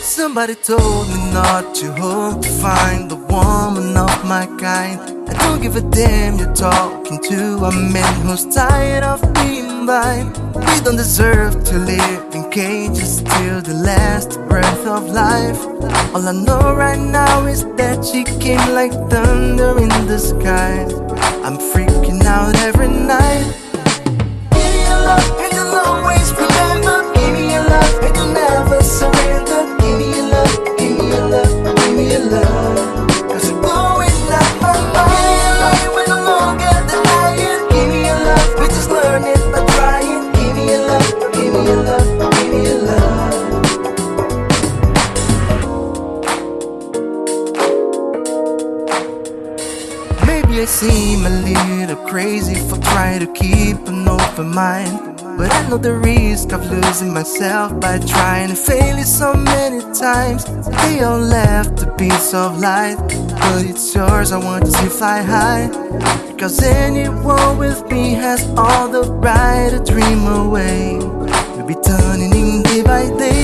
Somebody told me not to hope to find the woman of my kind. I don't give a damn you're talking to a man who's tired of being blind. We don't deserve to live in cages till the last breath of life. All I know right now is that she came like thunder in the sky. I'm freaking out every night. Give me your love and you'll always remember. Give me your love and you'll never surrender. Give me your love, give me your love, give me your love. Cause you're blowing up my mind. We're no longer denying. Give me your love, we just learn it by trying. Give me your love, give me your love, give me your love. Maybe I seem a little crazy for trying to keep an open mind, but I know the risk of losing myself by trying to fail it so many times. They all left a piece of light, but it's yours, I want to see fly high. Because anyone with me has all the right to dream away. We'll be turning in day by day.